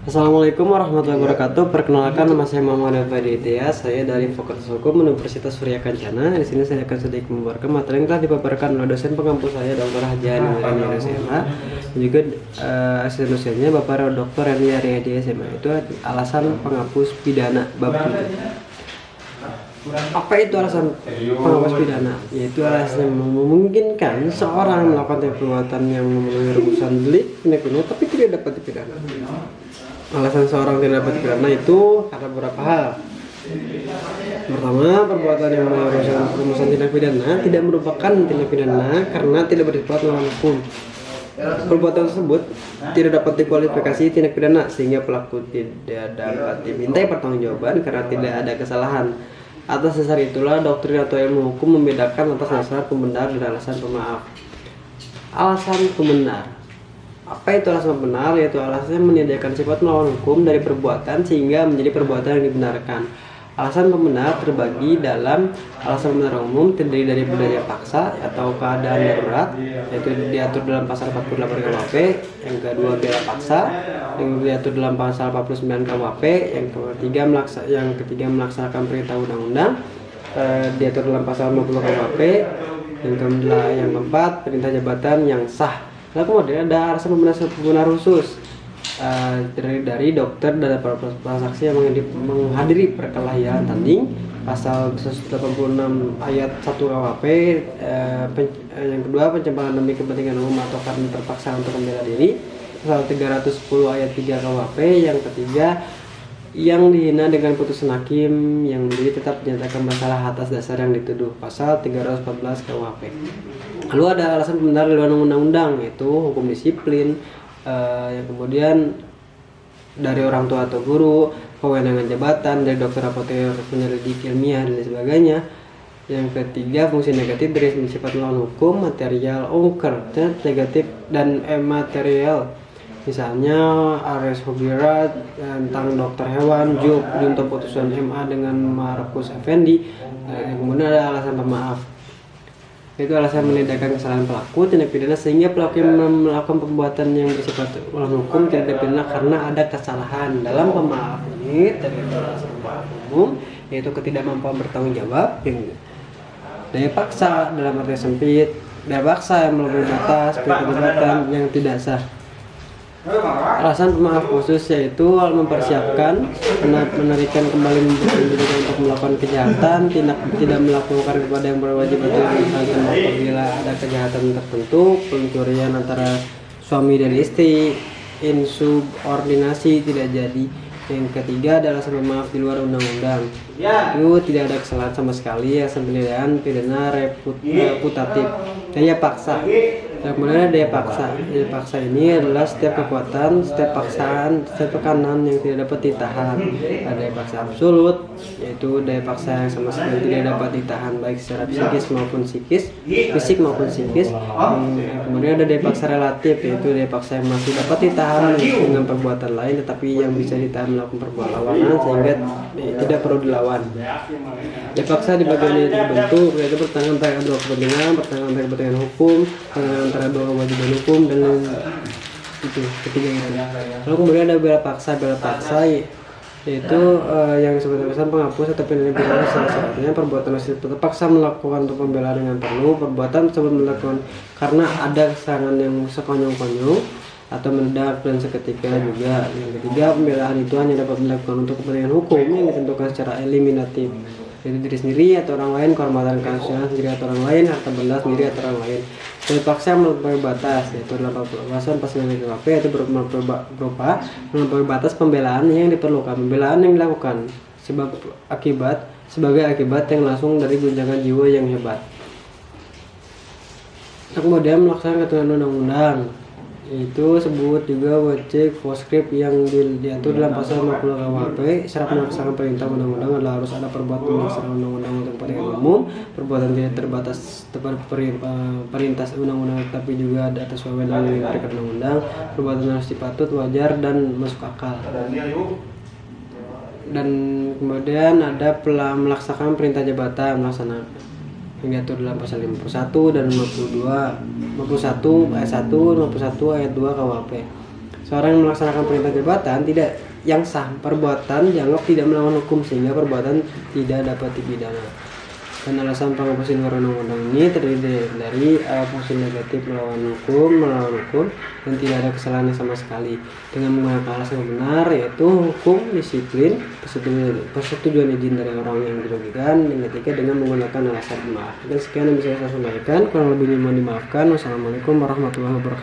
Assalamualaikum warahmatullahi wabarakatuh. Perkenalkan, nama saya Muhammad Faditya. Saya dari Fakultas Hukum Universitas Surya Kencana. Di sini saya akan sedikit membawakan materi yang telah dipaparkan oleh dosen pengampu saya, Dr. Haji Hani SMA, dan juga asisten dosennya Bapak Dr. Reni Aryadi SMA. Itu alasan penghapus pidana bab 7. Apa itu alasan penghapus pidana? Yaitu alasan yang memungkinkan seorang melakukan perbuatan yang memenuhi rumusan delik tindak pidana tapi tidak dapat dipidana. Alasan seorang tidak dapat dipidana itu karena beberapa hal. Pertama, perbuatan yang memenuhi rumusan tindak pidana tidak merupakan tindak pidana karena tidak bersifat melawan hukum. Perbuatan tersebut tidak dapat dikualifikasi tindak pidana sehingga pelaku tidak dapat dimintai pertanggungjawaban karena tidak ada kesalahan. Atas dasar itulah doktrin atau ilmu hukum membedakan atas dasar pembenar dan alasan pemaaf. Alasan pembenar. Apa itu alasan pembenar? Yaitu alasan yang menyediakan sifat melawan hukum dari perbuatan sehingga menjadi perbuatan yang dibenarkan. Alasan pembenar terbagi dalam alasan pembenar umum terdiri dari budaya paksa atau keadaan darurat, yaitu diatur dalam pasal 48 KUHP. Yang kedua, bela paksa yang diatur dalam pasal 49 KUHP. Yang ketiga melaksanakan perintah undang-undang, diatur dalam pasal 50 KUHP. Yang keempat, perintah jabatan yang sah. Lalu kemudian ada alasan pembenar khusus, dari dokter dan para saksi yang menghadiri perkelahian tanding, pasal 186 ayat 1 KUHP. Yang kedua, pencemaran demi kepentingan umum atau karena terpaksa untuk membela diri, pasal 310 ayat 3 KUHP. Yang ketiga, yang dihina dengan putusan hakim yang menjadi tetap dinyatakan bersalah atas dasar yang dituduh, pasal 314 KUHP. Lalu ada alasan pembenar di luar undang-undang, yaitu hukum disiplin, yang kemudian dari orang tua atau guru, kewenangan jabatan dari dokter, apoteker, penyelidik ilmiah dan sebagainya. Yang ketiga, fungsi negatif dari sifat melawan hukum, material, negatif dan material. Misalnya Ares Hobirat tentang dokter hewan, junto putusan MA dengan Markus Effendi. Kemudian ada alasan pemaaf, yaitu alasan menindakan kesalahan pelaku tindak pidana sehingga pelaku yang melakukan perbuatan yang bersifat melawan hukum tidak dipidana karena ada kesalahan. Dalam pemaaf ini terdapat alasan pemaaf umum, yaitu ketidakmampuan bertanggung jawab, daya paksa dalam arti sempit, daya paksa yang melampaui batas, perbuatan yang tidak sah. Alasan pemaaf khusus yaitu mempersiapkan, menarikan kembali diri untuk melakukan kejahatan, tidak melakukan kepada yang berwajib atau misalkan apabila ada kejahatan tertentu, pencurian antara suami dan istri, insubordinasi tidak jadi. Yang ketiga adalah alasan pemaaf di luar undang-undang, itu tidak ada kesalahan sama sekali, alasan penilaian pidana reputatif. Daya paksa. Dan kemudian daya paksa. Daya paksa ini adalah setiap kekuatan, setiap paksaan, setiap tekanan yang tidak dapat ditahan. Ada daya paksa absolut, yaitu daya paksa yang sama sekali tidak dapat ditahan baik secara fisik maupun psikis. Kemudian ada daya paksa relatif, yaitu daya paksa yang masih dapat ditahan dengan perbuatan lain tetapi yang bisa ditahan melakukan perbuatan lawanan sehingga tidak perlu dilawan. Daya paksa di bagian ini terbentuk yaitu pertengahan antara dua kepentingan, pertengahan antara kepentingan hukum, pertengahan antara dua kewajiban hukum, dan itu ketiga itu. Lalu kemudian ada bela paksa yaitu yang disebut alasan penghapus atau penilaian pidana salah satunya perbuatan tersebut terpaksa melakukan untuk pembelaan dengan perlu, perbuatan tersebut melakukan karena ada kesangan yang sekonyong-konyong atau meledak dan seketika juga. Yang ketiga, pembelaan itu hanya dapat dilakukan untuk kepentingan hukum yang ditentukan secara eliminatif, yaitu diri sendiri atau orang lain, kehormatan keasuhan sendiri atau orang lain, harta benda sendiri atau orang lain. Terpaksa melampaui batas, yaitu dalam pasal pasal KUHP, yaitu berupa melampaui batas pembelaan yang diperlukan. Pembelaan yang dilakukan sebagai akibat yang langsung dari guncangan jiwa yang hebat. Kemudian melaksanakan ketentuan undang-undang, itu sebut juga wajib poskrip yang diatur dalam pasal 50 KUHP. Syarat melaksanakan perintah undang-undang adalah harus ada perbuatan melaksanakan undang-undang untuk kepentingan umum, perbuatan tidak terbatas tepat perintah undang-undang tapi juga ada atas wewenang yang diberikan undang-undang, perbuatan harus dipatut, wajar dan masuk akal. Dan kemudian ada melaksanakan perintah jabatan yang diatur dalam pasal 51 dan 51 ayat 1 ayat 2 KUHP. seorang yang melaksanakan perintah jabatan tidak yang sah, perbuatan dianggap tidak melawan hukum sehingga perbuatan tidak dapat dipidana. Dan alasan penghapusan undang-undang ini terdiri dari fungsi negatif melawan hukum dan tidak ada kesalahan sama sekali dengan menggunakan alasan yang benar, yaitu hukum, disiplin, persetujuan izin dari orang yang dirugikan, dan ketiga dengan menggunakan alasan pemaaf. Dan sekian yang bisa saya sampaikan, kurang lebihnya mohon dimaafkan. Wassalamualaikum warahmatullahi wabarakatuh.